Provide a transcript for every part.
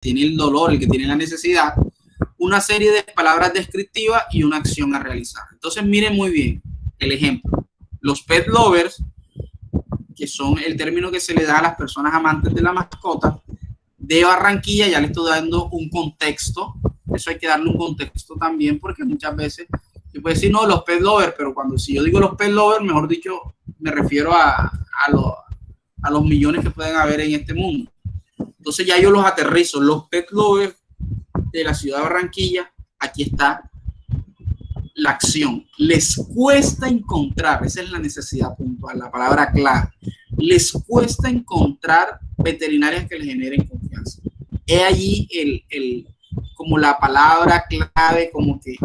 tiene el dolor, el que tiene la necesidad, una serie de palabras descriptivas y una acción a realizar. Entonces, miren muy bien el ejemplo. Los pet lovers, que son el término que se le da a las personas amantes de la mascota, de Barranquilla, ya le estoy dando un contexto. Eso hay que darle un contexto también, porque muchas veces se puede decir, no, los pet lovers, pero si yo digo los pet lovers, mejor dicho, me refiero a los millones que pueden haber en este mundo. Entonces ya yo los aterrizo. Los pet lovers de la ciudad de Barranquilla, aquí está la acción. Les cuesta encontrar, esa es la necesidad puntual, la palabra clave. Les cuesta encontrar veterinarias que les generen confianza. Es allí como la palabra clave, como que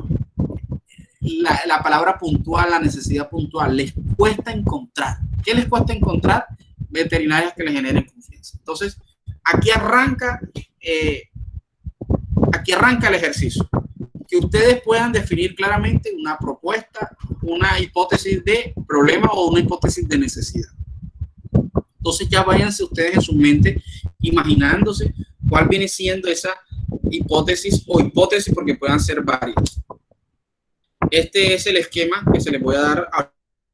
la palabra puntual, la necesidad puntual. Les cuesta encontrar. ¿Qué les cuesta encontrar? Veterinarias que les generen confianza. Entonces, aquí arranca el ejercicio. Que ustedes puedan definir claramente una propuesta, una hipótesis de problema o una hipótesis de necesidad. Entonces ya váyanse ustedes en su mente imaginándose cuál viene siendo esa hipótesis o hipótesis, porque puedan ser varias. Este es el esquema que se les voy a dar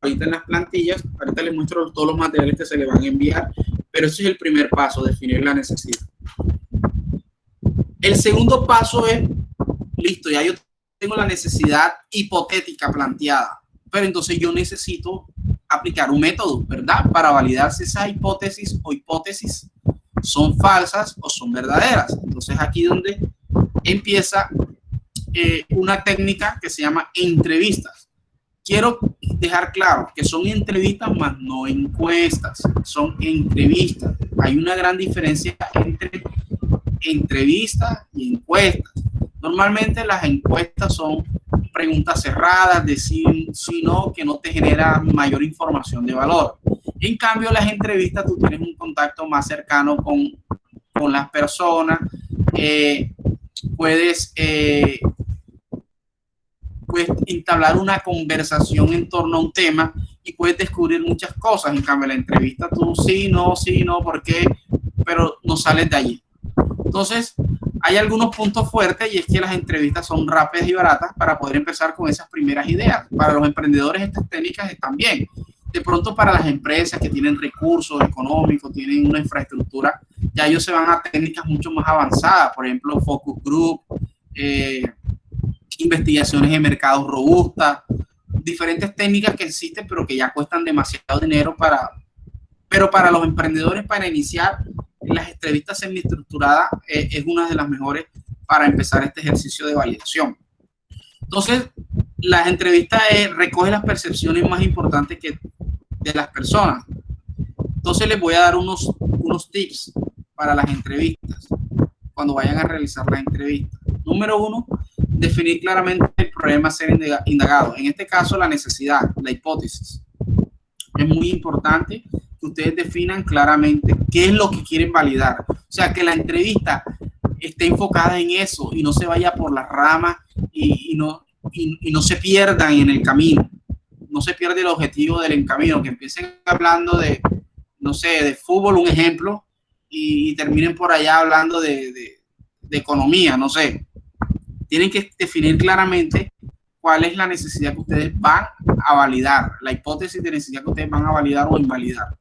ahorita en las plantillas. Ahorita les muestro todos los materiales que se les van a enviar, pero ese es el primer paso, definir la necesidad. El segundo paso es, listo, ya yo tengo la necesidad hipotética planteada, pero entonces yo necesito aplicar un método, ¿verdad? Para validar si esas hipótesis o hipótesis son falsas o son verdaderas. Entonces aquí donde empieza una técnica que se llama entrevistas. Quiero dejar claro que son entrevistas más no encuestas, son entrevistas. Hay una gran diferencia entre entrevistas y encuestas. Normalmente las encuestas son preguntas cerradas, decir sí, no, que no te genera mayor información de valor. En cambio, las entrevistas, tú tienes un contacto más cercano con las personas, puedes entablar una conversación en torno a un tema y puedes descubrir muchas cosas. En cambio, la entrevista tú sí, no, ¿por qué? Pero no sales de allí. Entonces, hay algunos puntos fuertes y es que las entrevistas son rápidas y baratas para poder empezar con esas primeras ideas. Para los emprendedores estas técnicas están bien. De pronto para las empresas que tienen recursos económicos, tienen una infraestructura, ya ellos se van a técnicas mucho más avanzadas, por ejemplo, focus group, investigaciones de mercados robustas, diferentes técnicas que existen pero que ya cuestan demasiado dinero pero para los emprendedores, para iniciar, las entrevistas semiestructuradas es una de las mejores para empezar este ejercicio de validación. Entonces, las entrevistas recogen las percepciones más importantes de las personas. Entonces, les voy a dar unos tips para las entrevistas, cuando vayan a realizar las entrevistas. Número 1, definir claramente el problema a ser indagado. En este caso, la necesidad, la hipótesis. Es muy importante que ustedes definan claramente qué es lo que quieren validar. O sea, que la entrevista esté enfocada en eso y no se vaya por las ramas y no se pierdan en el camino. No se pierde el objetivo del camino, que empiecen hablando de, no sé, de fútbol, un ejemplo, y terminen por allá hablando de economía, no sé. Tienen que definir claramente cuál es la necesidad que ustedes van a validar, la hipótesis de necesidad que ustedes van a validar o invalidar.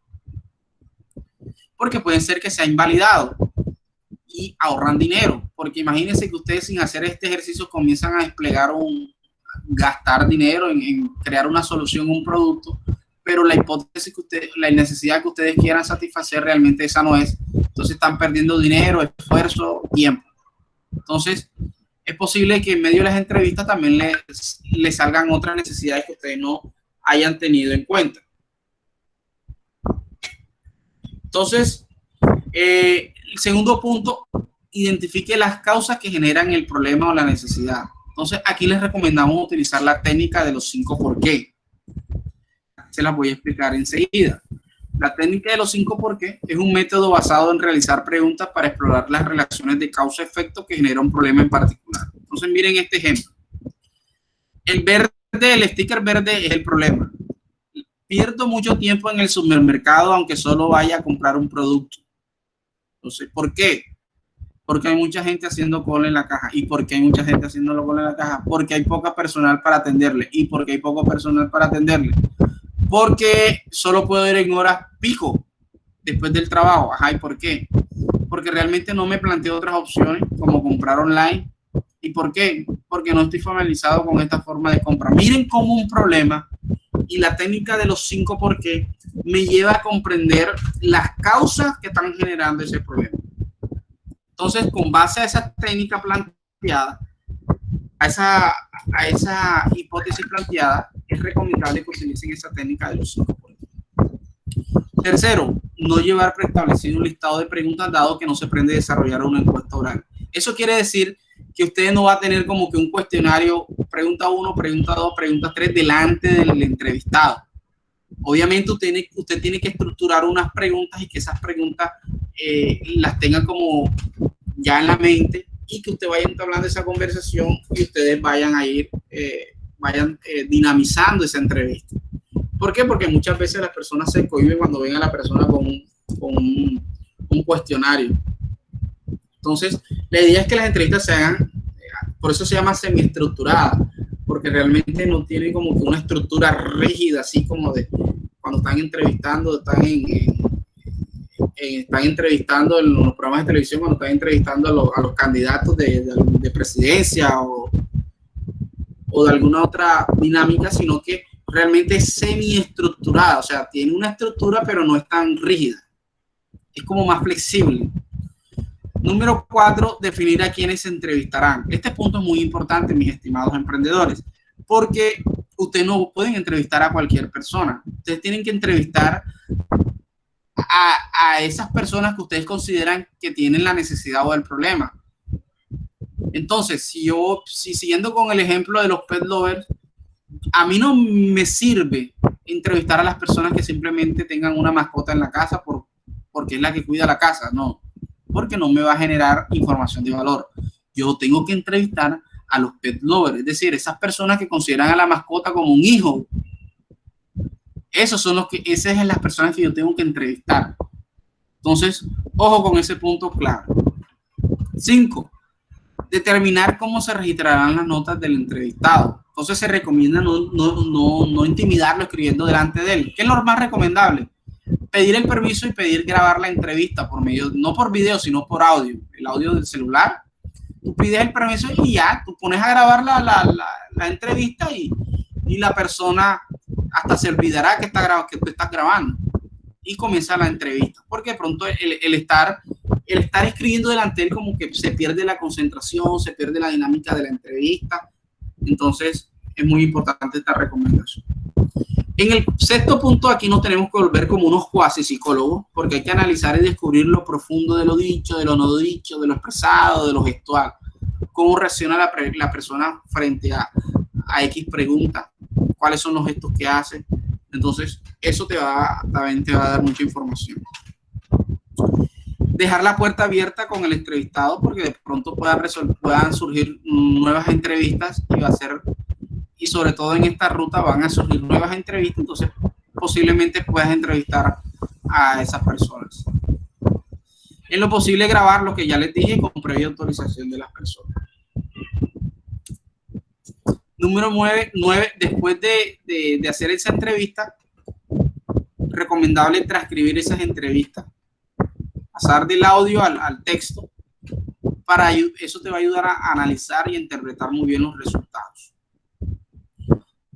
Porque puede ser que sea invalidado y ahorran dinero. Porque imagínense que ustedes sin hacer este ejercicio comienzan a desplegar gastar dinero en crear una solución, un producto, pero la hipótesis la necesidad que ustedes quieran satisfacer realmente esa no es. Entonces están perdiendo dinero, esfuerzo, tiempo. Entonces, es posible que en medio de las entrevistas también les salgan otras necesidades que ustedes no hayan tenido en cuenta. Entonces, el segundo punto, identifique las causas que generan el problema o la necesidad. Entonces, aquí les recomendamos utilizar la técnica de los 5 por qué. Se las voy a explicar enseguida. La técnica de los 5 por qué es un método basado en realizar preguntas para explorar las relaciones de causa-efecto que genera un problema en particular. Entonces, miren este ejemplo. El sticker verde es el problema. Pierdo mucho tiempo en el supermercado aunque solo vaya a comprar un producto. Entonces, ¿por qué? Porque hay mucha gente haciendo cola en la caja. ¿Y por qué hay mucha gente haciendo cola en la caja? Porque hay poca personal para atenderle. ¿Y por qué hay poco personal para atenderle? Porque solo puedo ir en horas pico después del trabajo. Ajá, ¿y por qué? Porque realmente no me planteo otras opciones como comprar online. ¿Y por qué? Porque no estoy familiarizado con esta forma de compra. Miren cómo un problema y la técnica de los 5 por qué me lleva a comprender las causas que están generando ese problema. Entonces, con base a esa técnica planteada, a esa hipótesis planteada, es recomendable que utilicen esa técnica de los 5 por qué. Tercero, no llevar preestablecido un listado de preguntas dado que no se pretende desarrollar una encuesta oral. Eso quiere decir que usted no va a tener como que un cuestionario, pregunta 1, pregunta 2, pregunta 3 delante del entrevistado. Obviamente usted tiene que estructurar unas preguntas y que esas preguntas las tenga como ya en la mente y que usted vaya entablando esa conversación y ustedes vayan a ir, dinamizando esa entrevista. ¿Por qué? Porque muchas veces las personas se cohíben cuando ven a la persona con un cuestionario. Entonces, la idea es que las entrevistas se hagan, por eso se llama semiestructurada, porque realmente no tiene como que una estructura rígida, así como de cuando están entrevistando, están entrevistando en los programas de televisión, cuando están entrevistando a los candidatos de presidencia o de alguna otra dinámica, sino que realmente es semiestructurada, o sea, tiene una estructura, pero no es tan rígida, es como más flexible. Número 4, definir a quienes se entrevistarán. Este punto es muy importante, mis estimados emprendedores, porque ustedes no pueden entrevistar a cualquier persona. Ustedes tienen que entrevistar a esas personas que ustedes consideran que tienen la necesidad o el problema. Entonces, si siguiendo con el ejemplo de los pet lovers, a mí no me sirve entrevistar a las personas que simplemente tengan una mascota en la casa porque es la que cuida la casa. No, porque no me va a generar información de valor. Yo tengo que entrevistar a los pet lovers, es decir, esas personas que consideran a la mascota como un hijo. Esas son las personas que yo tengo que entrevistar. Entonces, ojo con ese punto claro. 5, determinar cómo se registrarán las notas del entrevistado. Entonces se recomienda no intimidarlo escribiendo delante de él. ¿Qué es lo más recomendable? Pedir el permiso y pedir grabar la entrevista por medio, no por video, sino por audio, el audio del celular. Tú pides el permiso y ya, tú pones a grabar la entrevista y la persona hasta se olvidará que tú estás grabando y comienza la entrevista. Porque de pronto el estar escribiendo delante de él como que se pierde la concentración, se pierde la dinámica de la entrevista. Entonces es muy importante esta recomendación. En el 6º punto, aquí nos tenemos que volver como unos cuasi psicólogos, porque hay que analizar y descubrir lo profundo de lo dicho, de lo no dicho, de lo expresado, de lo gestual. Cómo reacciona la persona frente a X pregunta, cuáles son los gestos que hace. Entonces, eso también te va a dar mucha información. Dejar la puerta abierta con el entrevistado, porque de pronto puedan surgir nuevas entrevistas y sobre todo en esta ruta van a surgir nuevas entrevistas, entonces posiblemente puedas entrevistar a esas personas. En lo posible grabar lo que ya les dije con previa autorización de las personas. Número 9, después de hacer esa entrevista, recomendable transcribir esas entrevistas, pasar del audio al texto, eso te va a ayudar a analizar y a interpretar muy bien los resultados.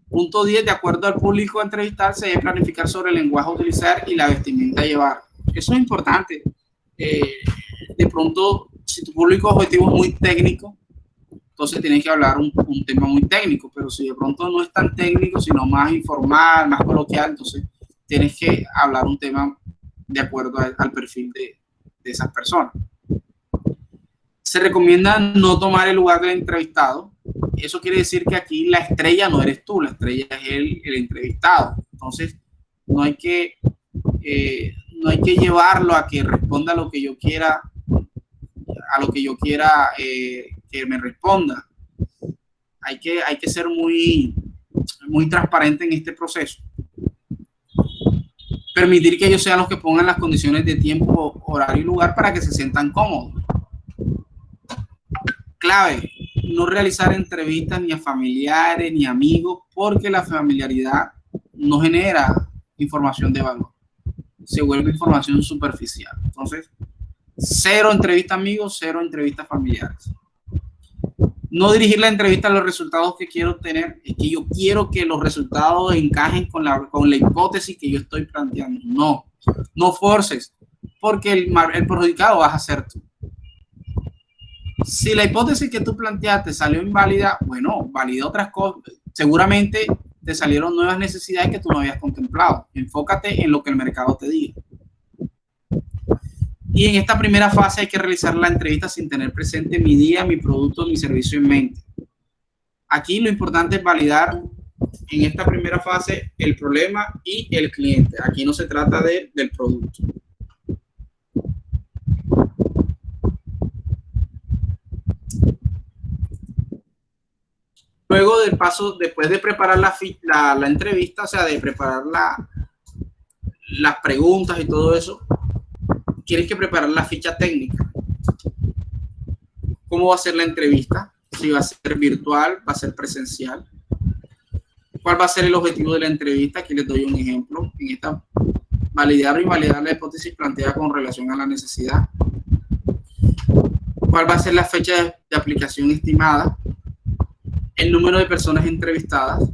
Punto 10, de acuerdo al público a entrevistar, se debe planificar sobre el lenguaje a utilizar y la vestimenta a llevar. Eso es importante. De pronto, si tu público objetivo es muy técnico, entonces tienes que hablar un tema muy técnico, pero si de pronto no es tan técnico, sino más informal, más coloquial, entonces tienes que hablar un tema de acuerdo al perfil de esas personas. Se recomienda no tomar el lugar del entrevistado. Eso quiere decir que aquí la estrella no eres tú, la estrella es el entrevistado. Entonces, no hay que llevarlo a que responda a lo que yo quiera, que me responda. Hay que ser muy, muy transparente en este proceso. Permitir que ellos sean los que pongan las condiciones de tiempo, horario y lugar para que se sientan cómodos. clave, no realizar entrevistas ni a familiares ni amigos, porque la familiaridad no genera información de valor, se vuelve información superficial. Entonces, cero entrevistas amigos, cero entrevistas familiares. No dirigir la entrevista a los resultados que quiero obtener, es que yo quiero que los resultados encajen con la hipótesis que yo estoy planteando. No forces, porque el perjudicado vas a ser tú. Si la hipótesis que tú planteaste salió inválida, bueno, valida otras cosas. Seguramente te salieron nuevas necesidades que tú no habías contemplado. Enfócate en lo que el mercado te diga. Y en esta primera fase hay que realizar la entrevista sin tener presente mi día, mi producto, mi servicio en mente. Aquí lo importante es validar en esta primera fase el problema y el cliente. Aquí no se trata del producto. Luego del paso, después de preparar la entrevista, o sea, de preparar las preguntas y todo eso, tienes que preparar la ficha técnica. ¿Cómo va a ser la entrevista? Si va a ser virtual, va a ser presencial. ¿Cuál va a ser el objetivo de la entrevista? Aquí les doy un ejemplo. En esta, validar o invalidar la hipótesis planteada con relación a la necesidad. ¿Cuál va a ser la fecha de aplicación estimada? El número de personas entrevistadas.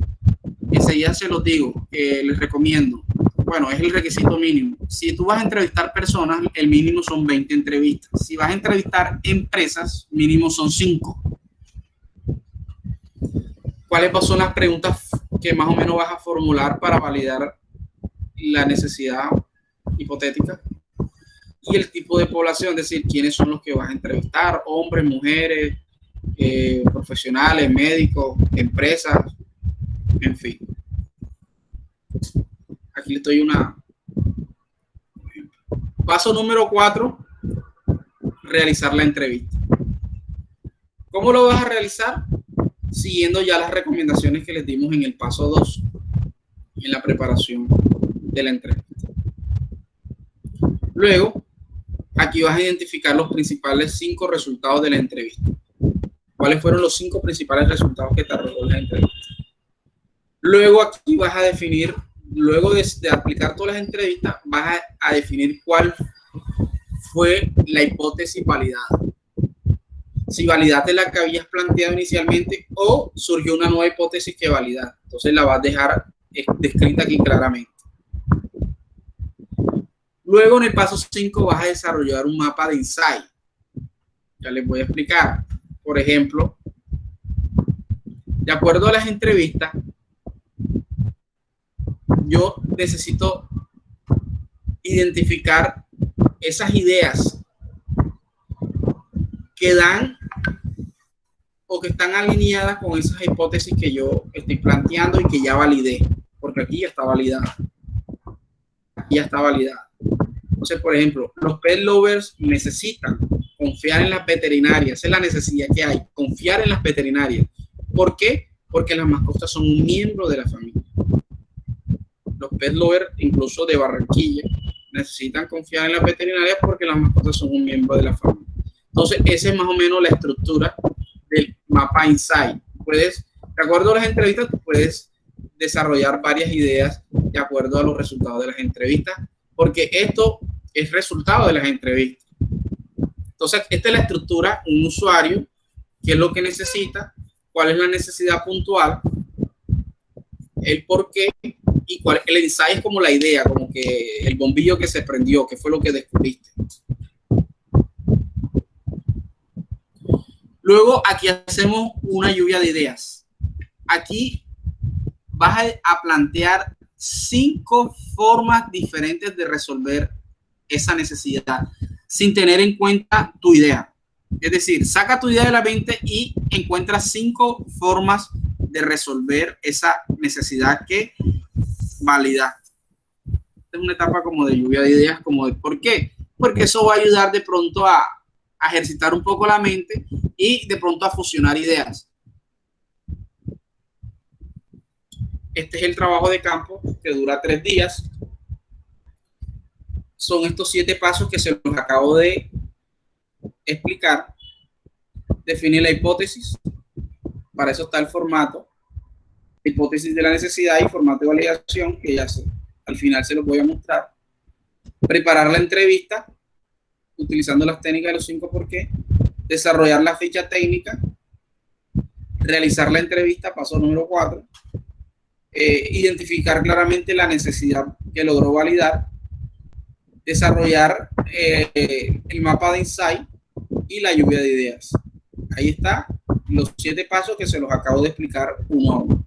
Enseguida se los digo, les recomiendo. Bueno, es el requisito mínimo. Si tú vas a entrevistar personas, el mínimo son 20 entrevistas. Si vas a entrevistar empresas, mínimo son 5. ¿Cuáles son las preguntas que más o menos vas a formular para validar la necesidad hipotética? Y el tipo de población, es decir, quiénes son los que vas a entrevistar, hombres, mujeres, profesionales, médicos, empresas, en fin. Aquí le doy una. Paso número 4, realizar la entrevista. ¿Cómo lo vas a realizar? Siguiendo ya las recomendaciones que les dimos en el paso 2, en la preparación de la entrevista. Luego, aquí vas a identificar los principales 5 resultados de la entrevista. ¿Cuáles fueron los 5 principales resultados que te arrojó la entrevista? Luego aquí vas a definir, luego de aplicar todas las entrevistas, vas a definir cuál fue la hipótesis validada. Si validaste la que habías planteado inicialmente o surgió una nueva hipótesis que validar. Entonces la vas a dejar descrita aquí claramente. Luego en el paso 5 vas a desarrollar un mapa de insight. Ya les voy a explicar. Por ejemplo, de acuerdo a las entrevistas, yo necesito identificar esas ideas que dan o que están alineadas con esas hipótesis que yo estoy planteando y que ya validé, porque aquí ya está validada. Aquí ya está validada. Entonces, por ejemplo, los pet lovers necesitan confiar en las veterinarias. Esa es la necesidad que hay, confiar en las veterinarias. ¿Por qué? Porque las mascotas son un miembro de la familia. Los pet lovers, incluso de Barranquilla, necesitan confiar en las veterinarias porque las mascotas son un miembro de la familia. Entonces, esa es más o menos la estructura del mapa insight. Puedes, de acuerdo a las entrevistas, puedes desarrollar varias ideas de acuerdo a los resultados de las entrevistas, porque esto es resultado de las entrevistas. Entonces, esta es la estructura, un usuario, qué es lo que necesita, cuál es la necesidad puntual, el por qué, y cuál, el insight es como la idea, como que el bombillo que se prendió, qué fue lo que descubriste. Luego aquí hacemos una lluvia de ideas. Aquí vas a plantear 5 formas diferentes de resolver esa necesidad sin tener en cuenta tu idea. Es decir, saca tu idea de la mente y encuentra 5 formas de resolver esa necesidad que validaste. Esta es una etapa como de lluvia de ideas, como de ¿por qué? Porque eso va a ayudar de pronto a ejercitar un poco la mente y de pronto a fusionar ideas. Este es el trabajo de campo que dura 3 días. Son estos 7 pasos que se los acabo de explicar. definir la hipótesis. Para eso está el formato, hipótesis de la necesidad y formato de validación, que al final se los voy a mostrar. Preparar la entrevista utilizando las técnicas de los 5 por qué. Desarrollar la ficha técnica. Realizar la entrevista, paso número 4. Identificar claramente la necesidad que logró validar. Desarrollar el mapa de insight y la lluvia de ideas. Ahí está los 7 pasos que se los acabo de explicar uno a uno.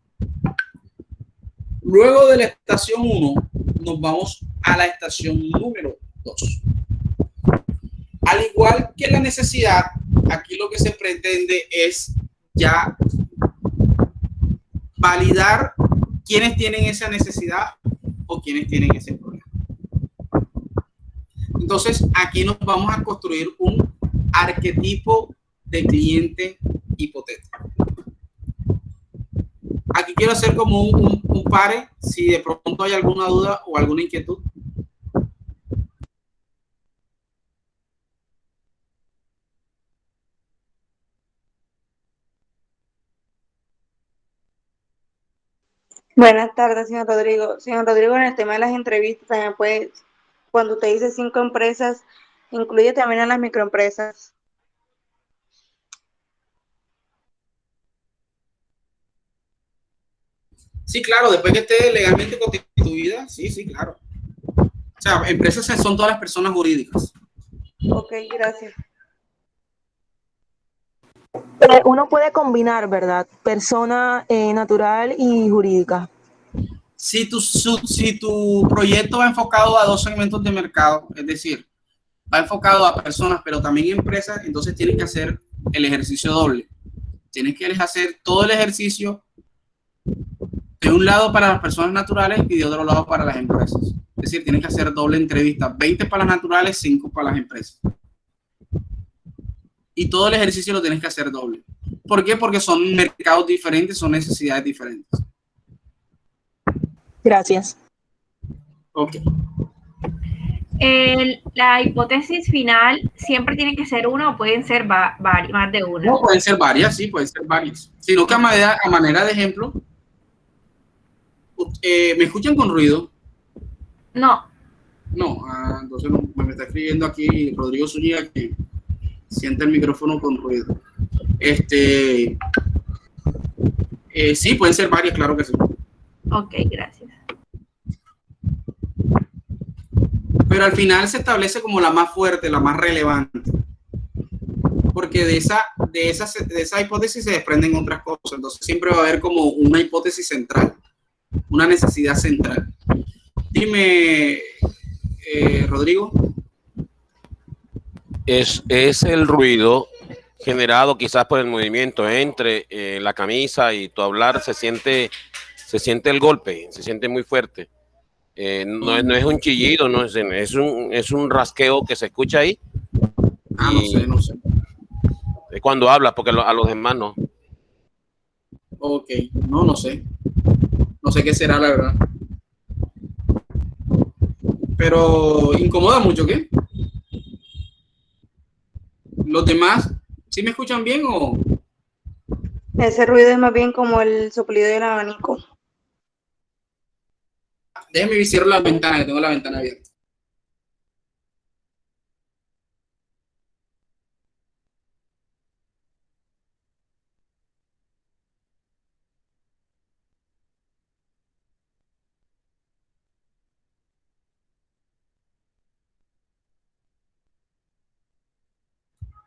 Luego de la estación 1, nos vamos a la estación número 2. Al igual que la necesidad, aquí lo que se pretende es ya validar quiénes tienen esa necesidad o quiénes tienen ese problema. Entonces, aquí nos vamos a construir un arquetipo de cliente hipotético. Aquí quiero hacer como un pare, si de pronto hay alguna duda o alguna inquietud. Buenas tardes, señor Rodrigo. Señor Rodrigo, en el tema de las entrevistas, también puede, cuando usted dice 5 empresas, incluye también a las microempresas. Sí, claro, después que esté legalmente constituida, sí, claro. O sea, empresas son todas las personas jurídicas. Ok, gracias. Uno puede combinar, ¿verdad? Persona natural y jurídica. Si tu proyecto va enfocado a 2 segmentos de mercado, es decir, va enfocado a personas, pero también empresas, entonces tienes que hacer el ejercicio doble. Tienes que hacer todo el ejercicio de un lado para las personas naturales y de otro lado para las empresas. Es decir, tienes que hacer doble entrevista, 20 para las naturales, 5 para las empresas. Y todo el ejercicio lo tienes que hacer doble. ¿Por qué? Porque son mercados diferentes, son necesidades diferentes. Gracias. Ok. La hipótesis final siempre tiene que ser una o pueden ser más de una. No, pueden ser varias, sí, pueden ser varias. Sino que a manera de ejemplo, ¿me escuchan con ruido? No. No, entonces no, me está escribiendo aquí Rodrigo Zúñiga que siente el micrófono con ruido. Sí, pueden ser varias, claro que sí. Ok, gracias. Pero al final se establece como la más fuerte, la más relevante. Porque de esa hipótesis se desprenden otras cosas. Entonces siempre va a haber como una hipótesis central, una necesidad central. Dime, Rodrigo. Es el ruido generado quizás por el movimiento entre la camisa y tu hablar, se siente el golpe, se siente muy fuerte. No es un chillido, es un rasqueo que se escucha ahí. No sé. Cuando hablas, porque a los demás no. Ok, no sé. No sé qué será, la verdad. Pero incomoda mucho, ¿qué? ¿Los demás sí me escuchan bien o...? Ese ruido es más bien como el soplido del abanico. Déjeme cierro la ventana, que tengo la ventana abierta.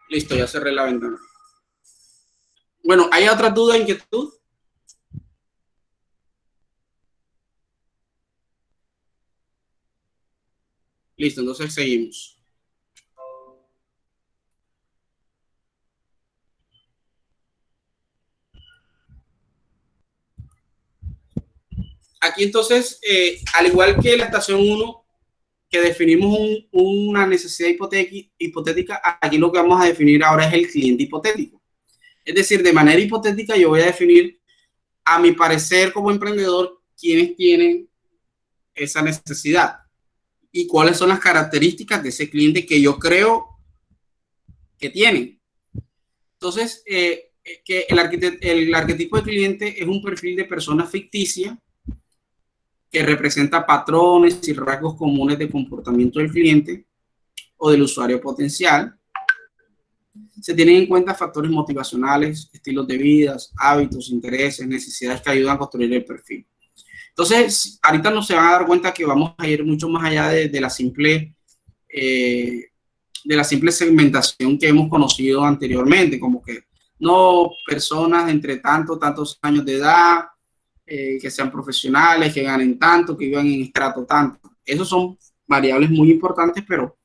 Listo, ya cerré la ventana. Bueno, ¿hay otra duda, inquietud? Listo, entonces seguimos. Aquí entonces, al igual que la estación 1, que definimos una necesidad hipotética, aquí lo que vamos a definir ahora es el cliente hipotético. Es decir, de manera hipotética yo voy a definir, a mi parecer como emprendedor, quiénes tienen esa necesidad y cuáles son las características de ese cliente que yo creo que tienen. Entonces, que el arquetipo de cliente es un perfil de persona ficticia que representa patrones y rasgos comunes de comportamiento del cliente o del usuario potencial. Se tienen en cuenta factores motivacionales, estilos de vida, hábitos, intereses, necesidades que ayudan a construir el perfil. Entonces, ahorita no se van a dar cuenta que vamos a ir mucho más allá de la simple segmentación que hemos conocido anteriormente, como que no personas entre tantos años de edad, que sean profesionales, que ganen tanto, que vivan en estrato tanto. Esos son variables muy importantes, pero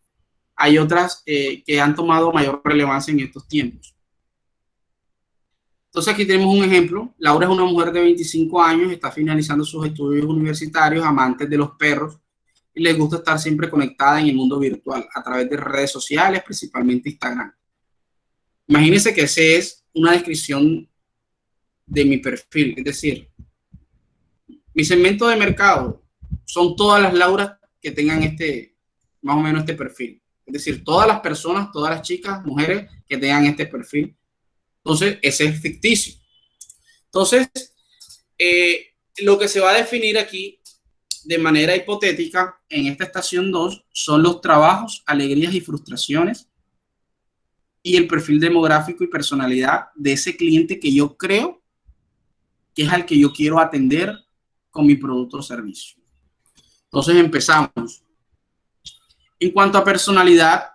hay otras que han tomado mayor relevancia en estos tiempos. Entonces aquí tenemos un ejemplo. Laura es una mujer de 25 años, está finalizando sus estudios universitarios, amante de los perros, y le gusta estar siempre conectada en el mundo virtual a través de redes sociales, principalmente Instagram. Imagínense que esa es una descripción de mi perfil, es decir, mi segmento de mercado son todas las Lauras que tengan más o menos este perfil. Es decir, todas las personas, todas las chicas, mujeres que tengan este perfil. Entonces, ese es ficticio. Entonces, lo que se va a definir aquí de manera hipotética en esta estación 2 son los trabajos, alegrías y frustraciones y el perfil demográfico y personalidad de ese cliente que yo creo que es al que yo quiero atender con mi producto o servicio. Entonces empezamos. En cuanto a personalidad,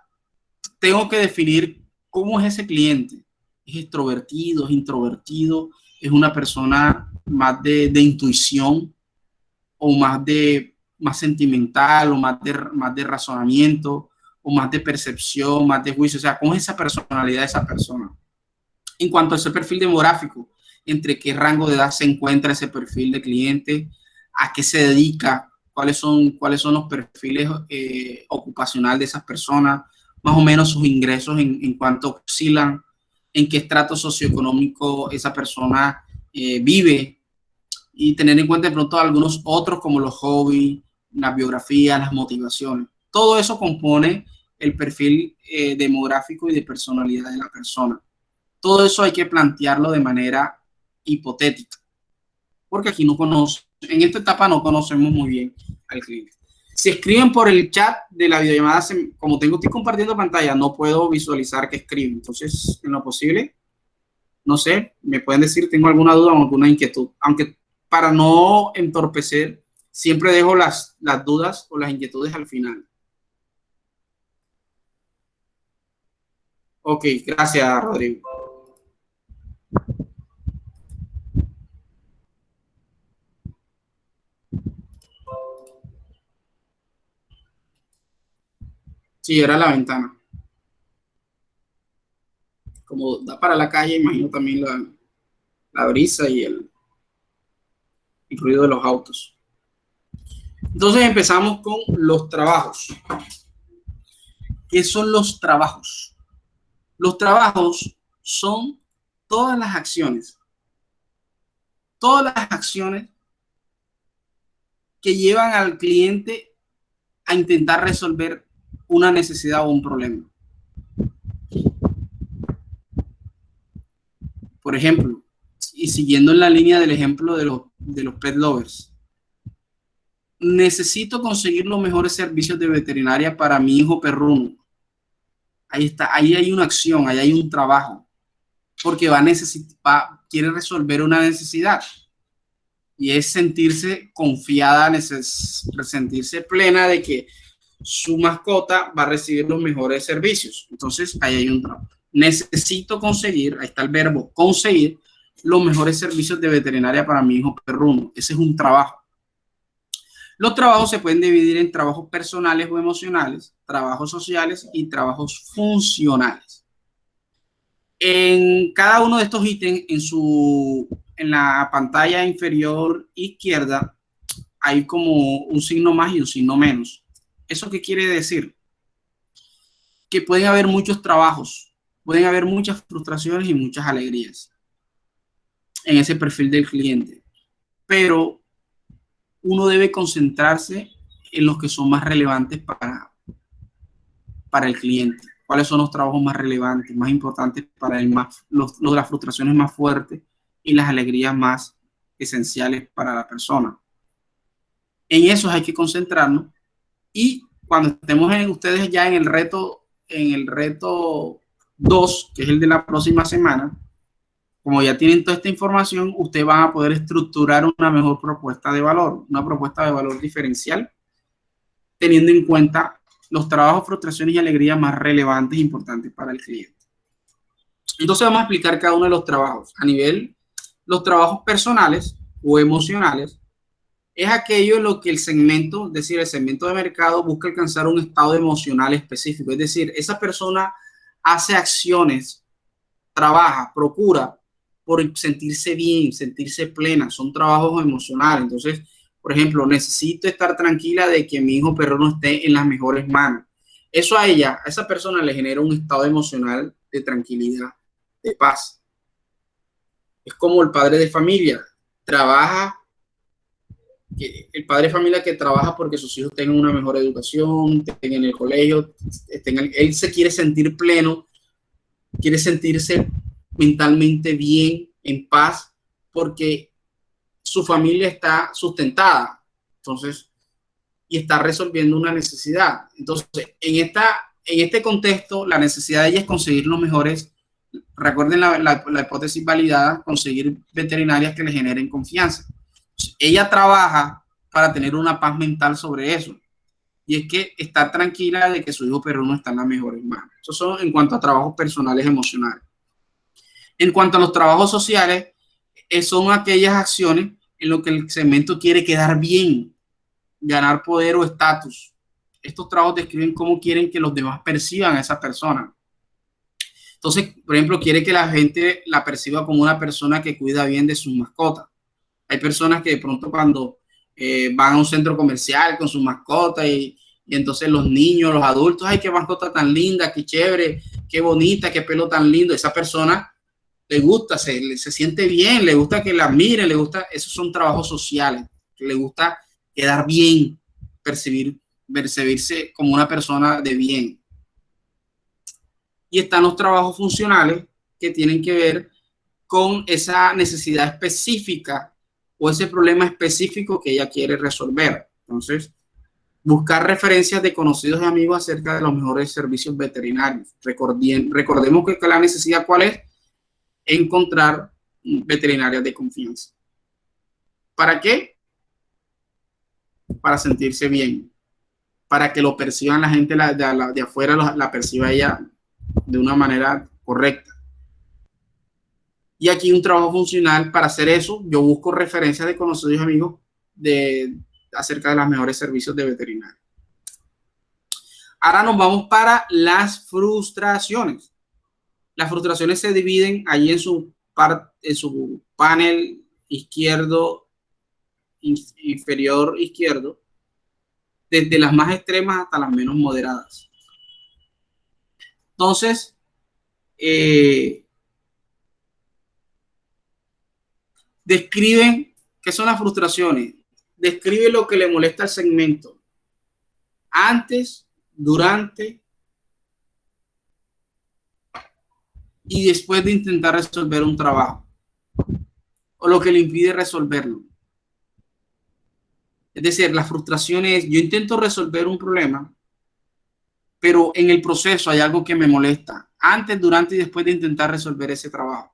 tengo que definir cómo es ese cliente. ¿Es extrovertido? ¿Es introvertido? ¿Es una persona más de intuición o más sentimental o más de razonamiento o más de percepción, más de juicio? O sea, ¿cómo es esa personalidad de esa persona? En cuanto a ese perfil demográfico, ¿entre qué rango de edad se encuentra ese perfil de cliente? ¿A qué se dedica? ¿Cuáles son los perfiles ocupacionales de esas personas? Más o menos sus ingresos en cuánto oscilan, en qué estrato socioeconómico esa persona vive, y tener en cuenta de pronto algunos otros como los hobbies, las biografías, las motivaciones. Todo eso compone el perfil demográfico y de personalidad de la persona. Todo eso hay que plantearlo de manera hipotética, porque aquí en esta etapa no conocemos muy bien al cliente. Si escriben por el chat de la videollamada, como estoy compartiendo pantalla, no puedo visualizar que escriben. Entonces, en lo posible, no sé, me pueden decir, tengo alguna duda o alguna inquietud. Aunque para no entorpecer, siempre dejo las dudas o las inquietudes al final. Ok, gracias, Rodrigo. Sí, era la ventana. Como da para la calle, imagino también la brisa y el ruido de los autos. Entonces empezamos con los trabajos. ¿Qué son los trabajos? Los trabajos son todas las acciones que llevan al cliente a intentar resolver una necesidad o un problema. Por ejemplo, y siguiendo en la línea del ejemplo de los pet lovers, necesito conseguir los mejores servicios de veterinaria para mi hijo perruno. Ahí está, ahí hay una acción, ahí hay un trabajo, porque quiere resolver una necesidad, y es sentirse confiada, sentirse plena de que su mascota va a recibir los mejores servicios. Entonces, ahí hay un trabajo. Necesito conseguir, ahí está el verbo conseguir, los mejores servicios de veterinaria para mi hijo perruno. Ese es un trabajo. Los trabajos se pueden dividir en trabajos personales o emocionales, trabajos sociales y trabajos funcionales. En cada uno de estos ítems, en la pantalla inferior izquierda, hay como un signo más y un signo menos. ¿Eso qué quiere decir? Que pueden haber muchos trabajos, pueden haber muchas frustraciones y muchas alegrías en ese perfil del cliente, pero uno debe concentrarse en los que son más relevantes para el cliente. cuáles son los trabajos más relevantes, más importantes para él, las frustraciones más fuertes y las alegrías más esenciales para la persona. En eso hay que concentrarnos, y cuando estemos ustedes ya en el reto 2, que es el de la próxima semana, como ya tienen toda esta información, ustedes van a poder estructurar una mejor propuesta de valor, una propuesta de valor diferencial, teniendo en cuenta los trabajos, frustraciones y alegrías más relevantes e importantes para el cliente. Entonces vamos a explicar cada uno de los trabajos. A nivel, los trabajos personales o emocionales, es aquello en lo que el segmento, es decir, el segmento de mercado busca alcanzar un estado emocional específico. Es decir, esa persona hace acciones, trabaja, procura por sentirse bien, sentirse plena. Son trabajos emocionales. Entonces, por ejemplo, necesito estar tranquila de que mi hijo perro esté en las mejores manos. Eso a esa persona le genera un estado emocional de tranquilidad, de paz. Es como el padre de familia, el padre de familia que trabaja porque sus hijos tengan una mejor educación, estén en el colegio, él se quiere sentir pleno, quiere sentirse mentalmente bien, en paz, porque su familia está sustentada, entonces, y está resolviendo una necesidad. Entonces, en este contexto, la necesidad de ella es conseguir los mejores, recuerden la hipótesis validada, conseguir veterinarias que le generen confianza. Entonces, ella trabaja para tener una paz mental sobre eso, y es que estar tranquila de que su hijo perruno está en las mejores manos. Eso son en cuanto a trabajos personales emocionales. En cuanto a los trabajos sociales, son aquellas acciones en lo que el segmento quiere quedar bien, ganar poder o estatus. Estos trabajos describen cómo quieren que los demás perciban a esa persona. Entonces, por ejemplo, quiere que la gente la perciba como una persona que cuida bien de sus mascotas. Hay personas que de pronto cuando van a un centro comercial con sus mascotas y entonces los niños, los adultos, ay, qué mascota tan linda, qué chévere, qué bonita, qué pelo tan lindo. Esa persona le gusta, se siente bien, le gusta que la miren, le gusta, esos son trabajos sociales, le gusta quedar bien, percibirse como una persona de bien. Y están los trabajos funcionales que tienen que ver con esa necesidad específica o ese problema específico que ella quiere resolver. Entonces, buscar referencias de conocidos y amigos acerca de los mejores servicios veterinarios. Recordemos que la necesidad, ¿cuál es? Encontrar veterinarias de confianza. ¿Para qué? Para sentirse bien, para que lo perciban la gente de afuera, la perciba ella de una manera correcta. Y aquí un trabajo funcional para hacer eso, yo busco referencias de conocidos y amigos acerca de los mejores servicios de veterinaria. Ahora nos vamos para las frustraciones. Las frustraciones se dividen ahí en su panel izquierdo, inferior izquierdo, desde las más extremas hasta las menos moderadas. Entonces, describen qué son las frustraciones. Describe lo que le molesta al segmento antes, durante y después de intentar resolver un trabajo, o lo que le impide resolverlo. Es decir, la frustración es, yo intento resolver un problema, pero en el proceso hay algo que me molesta, antes, durante y después de intentar resolver ese trabajo.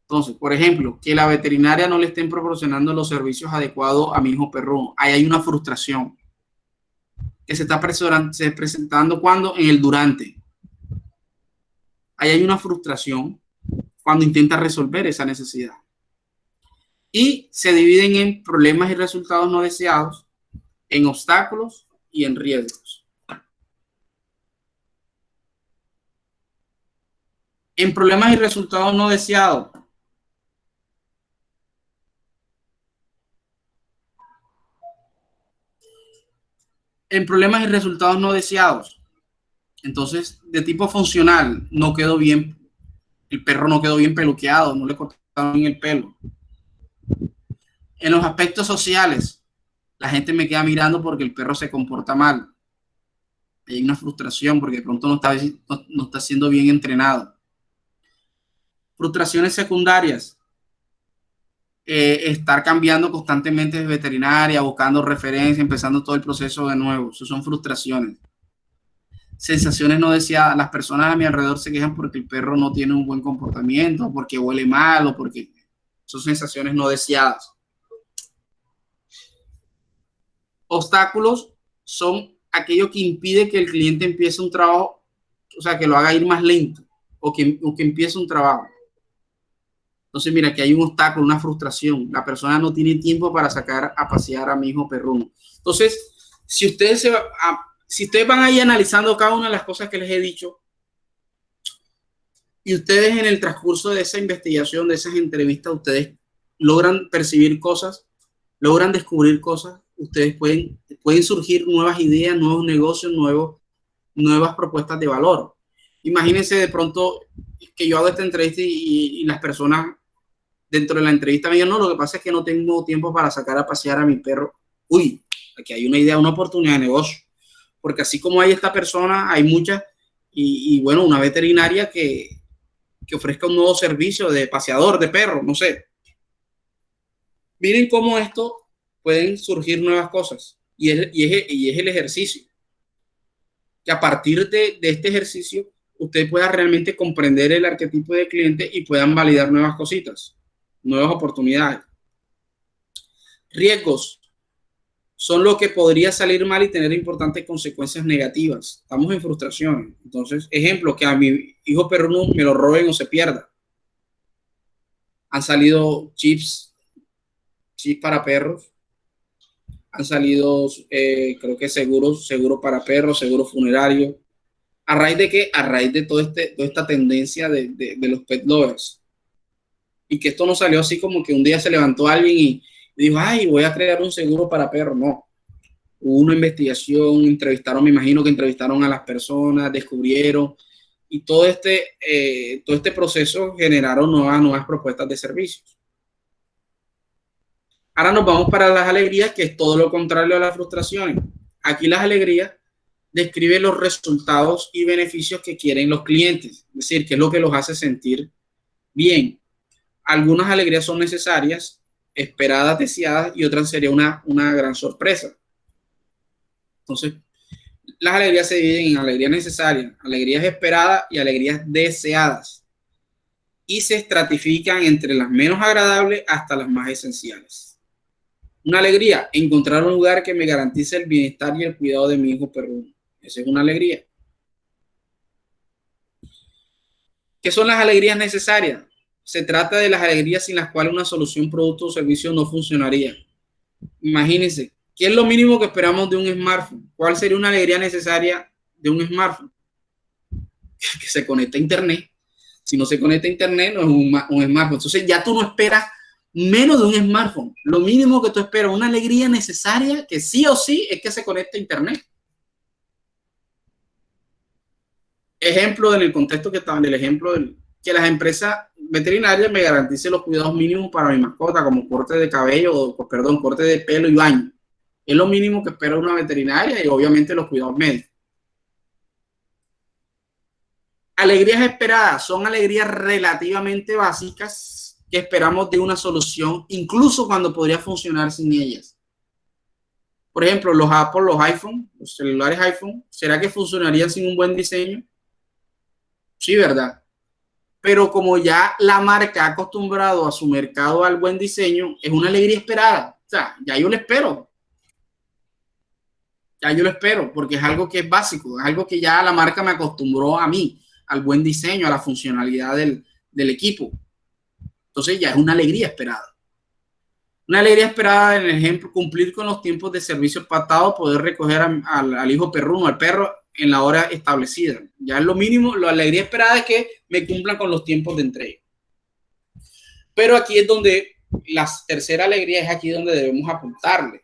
Entonces, por ejemplo, que la veterinaria no le estén proporcionando los servicios adecuados a mi hijo perro. Ahí hay una frustración que se está presentando cuando en el durante. Ahí hay una frustración cuando intenta resolver esa necesidad. Y se dividen en problemas y resultados no deseados, en obstáculos y en riesgos. En problemas y resultados no deseados, entonces, de tipo funcional, no quedó bien, el perro no quedó bien peluqueado, no le cortaron bien el pelo. En los aspectos sociales, la gente me queda mirando porque el perro se comporta mal. hay una frustración porque de pronto no está siendo bien entrenado. Frustraciones secundarias. Estar cambiando constantemente de veterinaria, buscando referencias, empezando todo el proceso de nuevo. Eso son frustraciones. Sensaciones no deseadas. Las personas a mi alrededor se quejan porque el perro no tiene un buen comportamiento, porque huele mal, o porque son sensaciones no deseadas. Obstáculos son aquello que impide que el cliente empiece un trabajo, o sea, que lo haga ir más lento, o que empiece un trabajo. Entonces, mira, que hay un obstáculo, una frustración. La persona no tiene tiempo para sacar a pasear a mi hijo perruno. Entonces, si ustedes van ahí analizando cada una de las cosas que les he dicho, y ustedes en el transcurso de esa investigación, de esas entrevistas, ustedes logran percibir cosas, logran descubrir cosas, ustedes pueden surgir nuevas ideas, nuevos negocios, nuevas propuestas de valor. Imagínense de pronto que yo hago esta entrevista y las personas dentro de la entrevista me digan, no, lo que pasa es que no tengo tiempo para sacar a pasear a mi perro. Uy, aquí hay una idea, una oportunidad de negocio. Porque así como hay esta persona, hay muchas, y bueno, una veterinaria que ofrezca un nuevo servicio de paseador de perro, no sé. Miren cómo esto pueden surgir nuevas cosas. Y es el ejercicio. Que a partir de este ejercicio, usted pueda realmente comprender el arquetipo de cliente y puedan validar nuevas cositas, nuevas oportunidades. Riesgos son lo que podría salir mal y tener importantes consecuencias negativas. Estamos en frustración. Entonces, ejemplo, que a mi hijo perruno me lo roben o se pierda. Han salido chips para perros. Han salido, creo que seguro para perros, seguro funerario. ¿A raíz de qué? A raíz de toda esta tendencia de los pet lovers. Y que esto no salió así como que un día se levantó alguien y dijo, ay, voy a crear un seguro para perros. No. Hubo una investigación, me imagino que entrevistaron a las personas, descubrieron, y todo este proceso generaron nuevas propuestas de servicios. Ahora nos vamos para las alegrías, que es todo lo contrario a las frustraciones. Aquí las alegrías describen los resultados y beneficios que quieren los clientes, es decir, qué es lo que los hace sentir bien. Algunas alegrías son necesarias, esperadas, deseadas, y otras sería una gran sorpresa. Entonces, las alegrías se dividen en alegrías necesarias, alegrías esperadas y alegrías deseadas. Y se estratifican entre las menos agradables hasta las más esenciales. Una alegría, encontrar un lugar que me garantice el bienestar y el cuidado de mi hijo perruno. Esa es una alegría. ¿Qué son las alegrías necesarias? Se trata de las alegrías sin las cuales una solución, producto o servicio no funcionaría. Imagínense, ¿qué es lo mínimo que esperamos de un smartphone? ¿Cuál sería una alegría necesaria de un smartphone? Que se conecte a internet. Si no se conecta a internet, no es un smartphone. Entonces ya tú no esperas menos de un smartphone. Lo mínimo que tú esperas, una alegría necesaria que sí o sí es que se conecte a internet. Ejemplo, en el contexto que estaba, en el ejemplo que las empresas veterinarias me garanticen los cuidados mínimos para mi mascota, como corte de cabello, corte de pelo y baño. Es lo mínimo que espera una veterinaria, y obviamente los cuidados médicos. Alegrías esperadas son alegrías relativamente básicas que esperamos de una solución, incluso cuando podría funcionar sin ellas. Por ejemplo, los Apple, los iPhone, los celulares iPhone, ¿será que funcionarían sin un buen diseño? Sí, ¿verdad? Pero como ya la marca ha acostumbrado a su mercado al buen diseño, es una alegría esperada. O sea, ya yo lo espero. Ya yo lo espero, porque es algo que es básico, es algo que ya la marca me acostumbró a mí, al buen diseño, a la funcionalidad del equipo. Entonces ya es una alegría esperada. Una alegría esperada, en el ejemplo, cumplir con los tiempos de servicio pactados, poder recoger al hijo perruno, al perro, en la hora establecida. Ya es lo mínimo, la alegría esperada es que me cumplan con los tiempos de entrega. Pero aquí es donde la tercera alegría, es aquí donde debemos apuntarle.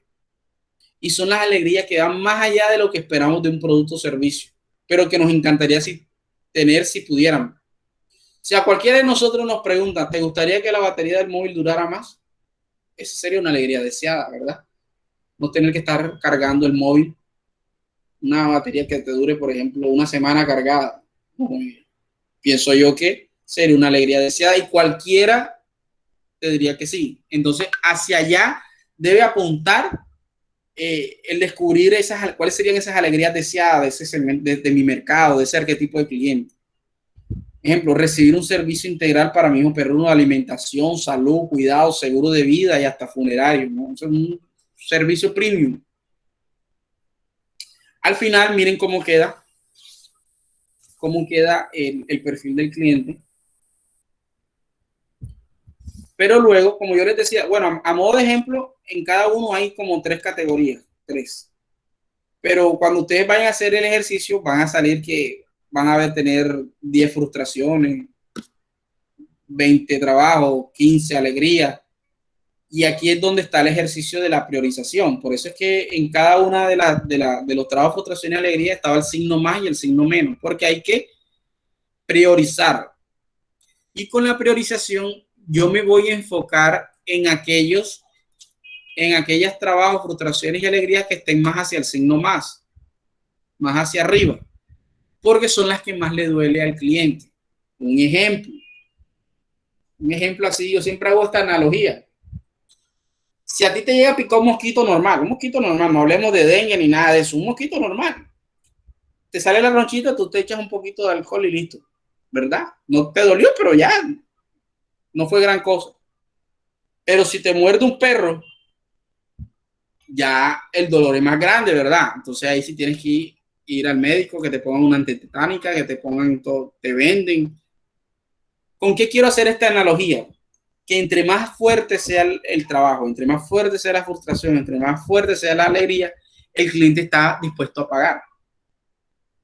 Y son las alegrías que van más allá de lo que esperamos de un producto o servicio, pero que nos encantaría tener si pudiéramos. Si a cualquiera de nosotros nos pregunta, ¿te gustaría que la batería del móvil durara más? Esa sería una alegría deseada, ¿verdad? No tener que estar cargando el móvil una batería que te dure, por ejemplo, una semana cargada. Pienso yo que sería una alegría deseada y cualquiera te diría que sí. Entonces, hacia allá debe apuntar el descubrir cuáles serían esas alegrías deseadas de ese segmento, de mi mercado, de ese arquetipo de cliente. Ejemplo, recibir un servicio integral para mi hijo perruno de alimentación, salud, cuidado, seguro de vida y hasta funerario, ¿no? Es un servicio premium. Al final, miren cómo queda el perfil del cliente. Pero luego, como yo les decía, bueno, a modo de ejemplo, en cada uno hay como 3 categorías, 3. Pero cuando ustedes vayan a hacer el ejercicio, van a salir que van a tener 10 frustraciones, 20 trabajos, 15 alegrías. Y aquí es donde está el ejercicio de la priorización. Por eso es que en cada una de los trabajos, frustración y alegría estaba el signo más y el signo menos, porque hay que priorizar. Y con la priorización yo me voy a enfocar en aquellas trabajos, frustraciones y alegrías que estén más hacia el signo más hacia arriba, porque son las que más le duele al cliente. Un ejemplo así, yo siempre hago esta analogía. Si a ti te llega a picar un mosquito normal, no hablemos de dengue ni nada de eso, un mosquito normal, te sale la ronchita, tú te echas un poquito de alcohol y listo, ¿verdad? No te dolió, pero ya no fue gran cosa. Pero si te muerde un perro, ya el dolor es más grande, ¿verdad? Entonces ahí sí tienes que ir al médico, que te pongan una antitetánica, que te pongan todo, te venden. ¿Con qué quiero hacer esta analogía? Que entre más fuerte sea el trabajo, entre más fuerte sea la frustración, entre más fuerte sea la alegría, el cliente está dispuesto a pagar.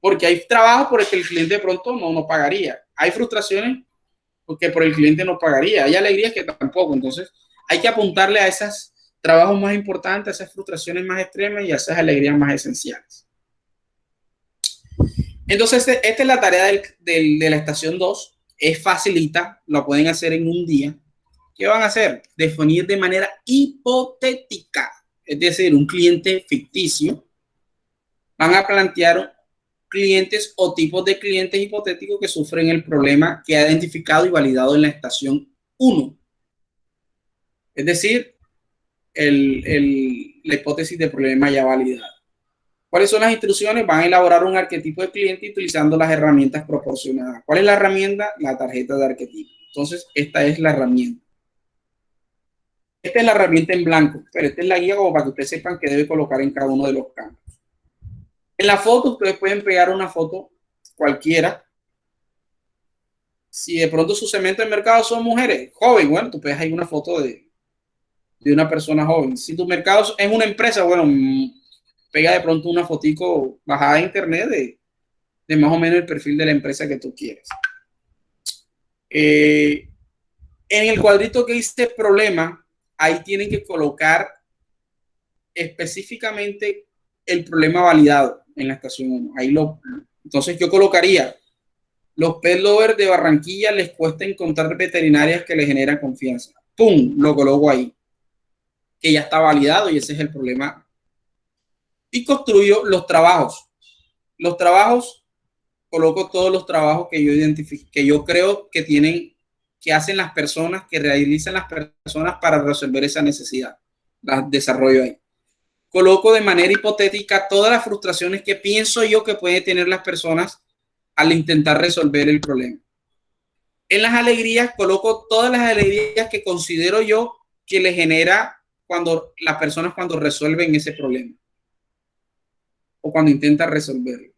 Porque hay trabajos por el que el cliente de pronto no pagaría. Hay frustraciones porque por el cliente no pagaría. Hay alegrías que tampoco. Entonces hay que apuntarle a esos trabajos más importantes, a esas frustraciones más extremas y a esas alegrías más esenciales. Entonces esta es la tarea de la estación 2. Es facilita, lo pueden hacer en un día. ¿Qué van a hacer? Definir de manera hipotética, es decir, un cliente ficticio. Van a plantear clientes o tipos de clientes hipotéticos que sufren el problema que ha identificado y validado en la estación 1. Es decir, la hipótesis de problema ya validado. ¿Cuáles son las instrucciones? Van a elaborar un arquetipo de cliente utilizando las herramientas proporcionadas. ¿Cuál es la herramienta? La tarjeta de arquetipo. Entonces, esta es la herramienta. Esta es la herramienta en blanco, pero esta es la guía como para que ustedes sepan qué debe colocar en cada uno de los campos. En la foto, ustedes pueden pegar una foto cualquiera. Si de pronto su segmento de mercado son mujeres, joven, bueno, tú pegas ahí una foto de una persona joven. Si tu mercado es una empresa, bueno, pega de pronto una fotico bajada de internet de más o menos el perfil de la empresa que tú quieres. En el cuadrito que dice problema, ahí tienen que colocar específicamente el problema validado en la estación 1. Entonces yo colocaría: los pet lovers de Barranquilla les cuesta encontrar veterinarias que les generan confianza. ¡Pum! Lo coloco ahí, que ya está validado y ese es el problema. Y construyo los trabajos. Los trabajos, coloco todos los trabajos que yo identifico, que yo creo que hacen las personas, que realizan las personas para resolver esa necesidad. Las desarrollo ahí. Coloco de manera hipotética todas las frustraciones que pienso yo que pueden tener las personas al intentar resolver el problema. En las alegrías, coloco todas las alegrías que considero yo que le genera las personas cuando resuelven ese problema o cuando intentan resolverlo.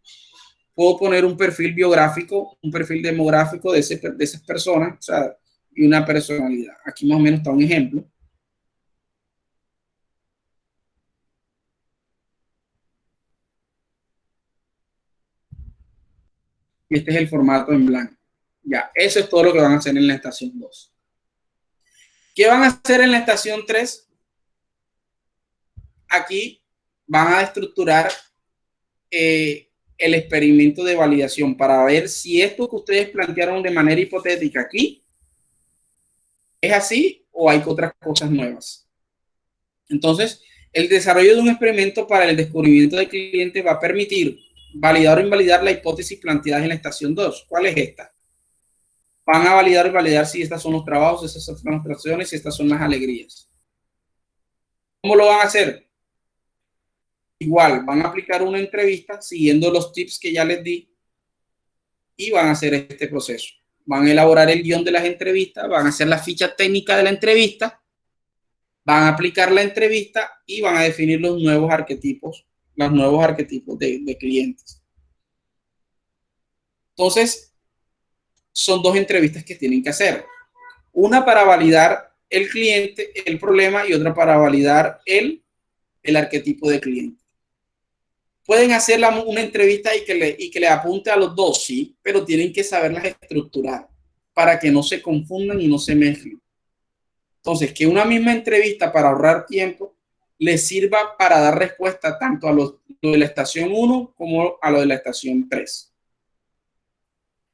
Puedo poner un perfil biográfico, un perfil demográfico de esas personas, o sea, y una personalidad. Aquí más o menos está un ejemplo. Y este es el formato en blanco. Ya, eso es todo lo que van a hacer en la estación 2. ¿Qué van a hacer en la estación 3? Aquí van a estructurar el experimento de validación para ver si esto que ustedes plantearon de manera hipotética aquí es así o hay otras cosas nuevas. Entonces, El desarrollo de un experimento para el descubrimiento del cliente va a permitir validar o invalidar la hipótesis planteada en la estación 2. ¿Cuál es esta? Van a validar o invalidar si estas son los trabajos, si estas son las frustraciones, si estas son las alegrías. ¿Cómo lo van a hacer? Igual, van a aplicar una entrevista siguiendo los tips que ya les di y van a hacer este proceso. Van a elaborar el guión de las entrevistas, van a hacer la ficha técnica de la entrevista, van a aplicar la entrevista y van a definir los nuevos arquetipos de clientes. Entonces, son 2 entrevistas que tienen que hacer. Una para validar el cliente, el problema, y otra para validar el arquetipo de cliente. Pueden hacer una entrevista y que le apunte a los 2, sí, pero tienen que saberlas estructurar para que no se confundan y no se mezclen. Entonces, que una misma entrevista para ahorrar tiempo les sirva para dar respuesta tanto a lo de la estación 1 como a lo de la estación 3.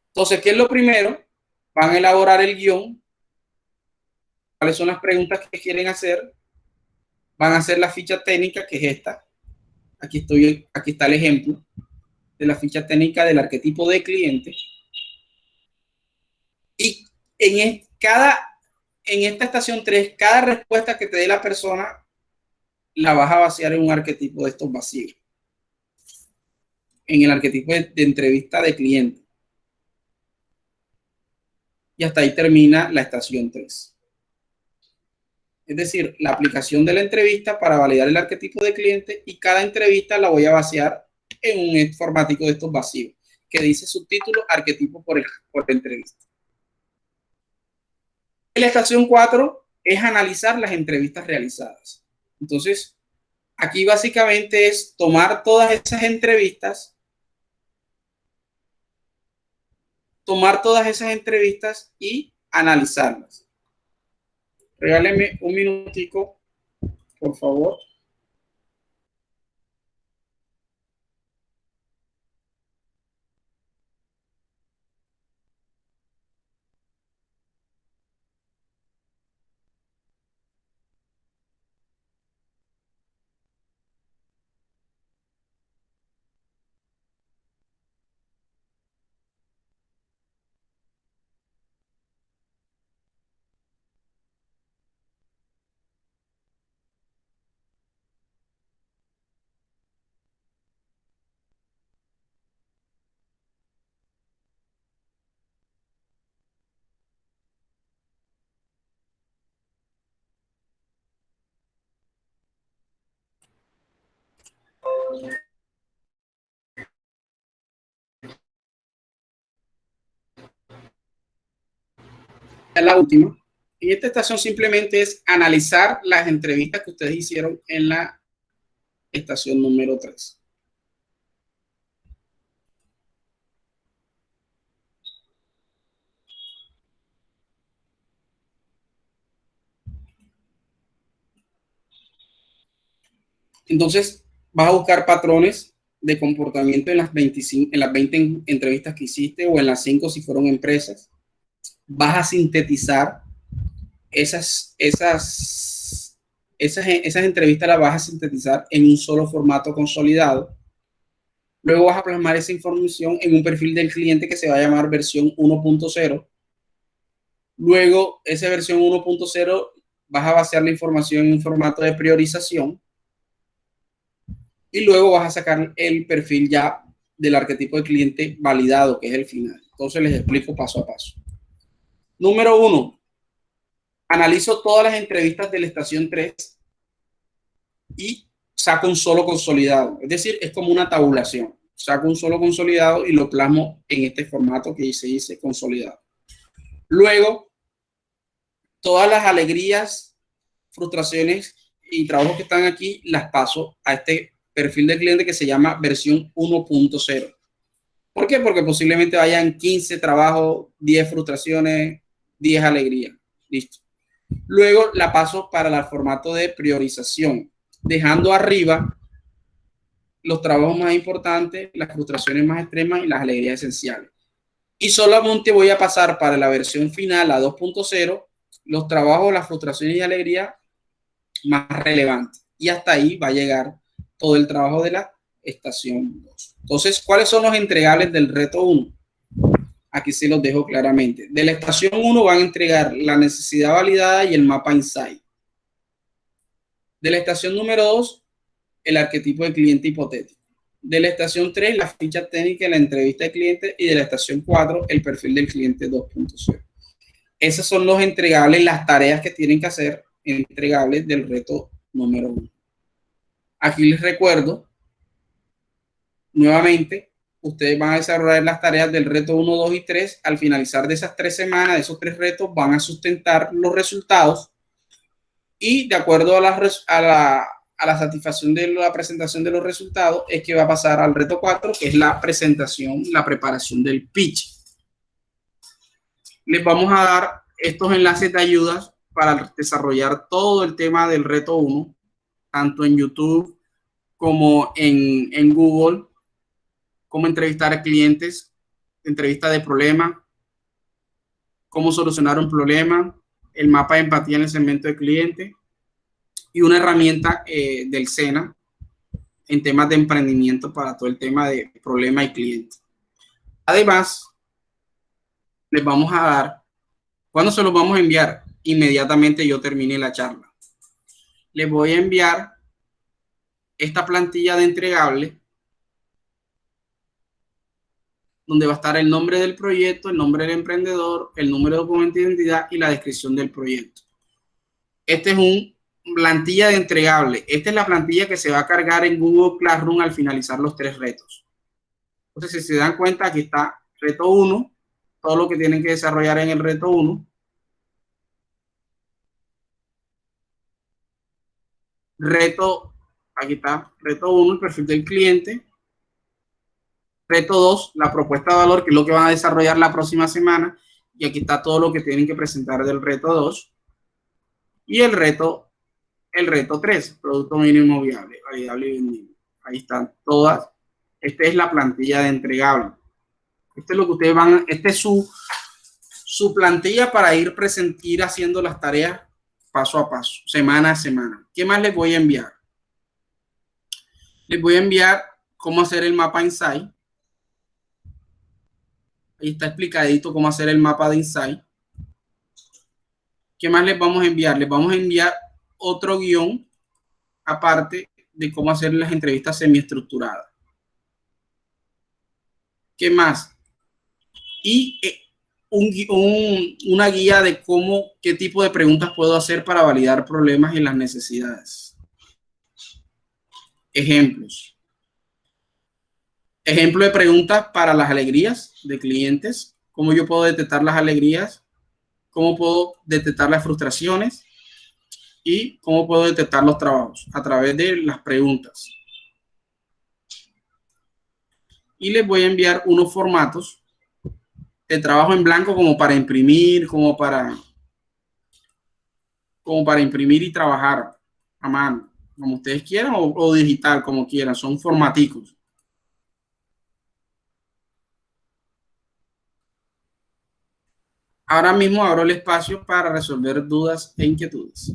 Entonces, ¿qué es lo primero? Van a elaborar el guión. ¿Cuáles son las preguntas que quieren hacer? Van a hacer la ficha técnica, que es esta. Aquí está el ejemplo de la ficha técnica del arquetipo de cliente. Y en esta estación 3, cada respuesta que te dé la persona la vas a vaciar en un arquetipo de estos vacíos. En el arquetipo de entrevista de cliente. Y hasta ahí termina la estación 3. Es decir, la aplicación de la entrevista para validar el arquetipo de cliente, y cada entrevista la voy a vaciar en un formático de estos vacíos que dice subtítulo arquetipo por entrevista. La estación 4 es analizar las entrevistas realizadas. Entonces, aquí básicamente es tomar todas esas entrevistas y analizarlas. Regáleme un minutico, por favor. La última. En esta estación simplemente es analizar las entrevistas que ustedes hicieron en la estación número 3. Entonces, vas a buscar patrones de comportamiento en las 20 entrevistas que hiciste, o en las 5 si fueron empresas. Vas a sintetizar esas entrevistas, las vas a sintetizar en un solo formato consolidado. Luego vas a plasmar esa información en un perfil del cliente que se va a llamar versión 1.0. Luego, esa versión 1.0 vas a vaciar la información en un formato de priorización. Y luego vas a sacar el perfil ya del arquetipo de cliente validado, que es el final. Entonces les explico paso a paso. Número 1. Analizo todas las entrevistas de la estación 3 y saco un solo consolidado. Es decir, es como una tabulación. Saco un solo consolidado y lo plasmo en este formato que se dice consolidado. Luego, todas las alegrías, frustraciones y trabajos que están aquí las paso a este perfil del cliente que se llama versión 1.0. ¿Por qué? Porque posiblemente vayan 15 trabajos, 10 frustraciones, 10 alegrías. Listo. Luego la paso para el formato de priorización, dejando arriba los trabajos más importantes, las frustraciones más extremas y las alegrías esenciales. Y solamente voy a pasar para la versión final, la 2.0, los trabajos, las frustraciones y alegrías más relevantes. Y hasta ahí va a llegar todo el trabajo de la estación 2. Entonces, ¿cuáles son los entregables del reto 1? Aquí se los dejo claramente. De la estación 1 van a entregar la necesidad validada y el mapa insight. De la estación número 2, el arquetipo de cliente hipotético. De la estación 3, la ficha técnica y la entrevista de cliente. Y de la estación 4, el perfil del cliente 2.0. Esos son los entregables, las tareas que tienen que hacer entregables del reto número 1. Aquí les recuerdo, nuevamente, ustedes van a desarrollar las tareas del reto 1, 2 y 3. Al finalizar de esas 3 semanas, de esos 3 retos, van a sustentar los resultados y de acuerdo a la satisfacción de la presentación de los resultados es que va a pasar al reto 4, que es la presentación, la preparación del pitch. Les vamos a dar estos enlaces de ayudas para desarrollar todo el tema del reto 1, tanto en YouTube como en Google, cómo entrevistar a clientes, entrevista de problema, cómo solucionar un problema, el mapa de empatía en el segmento de cliente y una herramienta del SENA en temas de emprendimiento para todo el tema de problema y cliente. Además, les vamos a dar, ¿cuándo se los vamos a enviar? Inmediatamente yo termine la charla. Les voy a enviar esta plantilla de entregable donde va a estar el nombre del proyecto, el nombre del emprendedor, el número de documento de identidad y la descripción del proyecto. Este es un plantilla de entregable. Esta es la plantilla que se va a cargar en Google Classroom al finalizar los 3 retos. Entonces, si se dan cuenta, aquí está reto 1, todo lo que tienen que desarrollar en el reto 1. Aquí está, reto 1, el perfil del cliente. Reto 2, la propuesta de valor, que es lo que van a desarrollar la próxima semana. Y aquí está todo lo que tienen que presentar del reto 2. Y el reto 3, producto mínimo viable, validable y vendible. Ahí están todas. Esta es la plantilla de entregable. Este es lo que ustedes van, este es su plantilla para ir haciendo las tareas paso a paso, semana a semana. ¿Qué más les voy a enviar? Les voy a enviar cómo hacer el mapa Insight. Ahí está explicadito cómo hacer el mapa de Insight. ¿Qué más les vamos a enviar? Les vamos a enviar otro guión aparte de cómo hacer las entrevistas semiestructuradas. ¿Qué más? Y una guía de qué tipo de preguntas puedo hacer para validar problemas y las necesidades. Ejemplos. Ejemplo de preguntas para las alegrías de clientes. ¿Cómo yo puedo detectar las alegrías? ¿Cómo puedo detectar las frustraciones? Y cómo puedo detectar los trabajos a través de las preguntas. Y les voy a enviar unos formatos de trabajo en blanco como para imprimir, como para imprimir y trabajar a mano, como ustedes quieran, o digital, como quieran. Son formaticos. Ahora mismo abro el espacio para resolver dudas e inquietudes.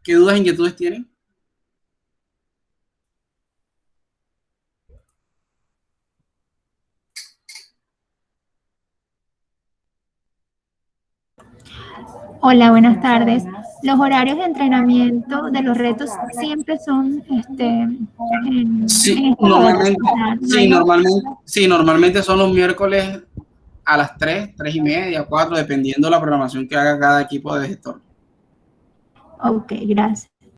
¿Qué dudas e inquietudes tienen? Hola, buenas tardes. Los horarios de entrenamiento de los retos siempre son Sí, normalmente son los miércoles a las 3, 3:30, 4, dependiendo de la programación que haga cada equipo de gestor. Ok, gracias.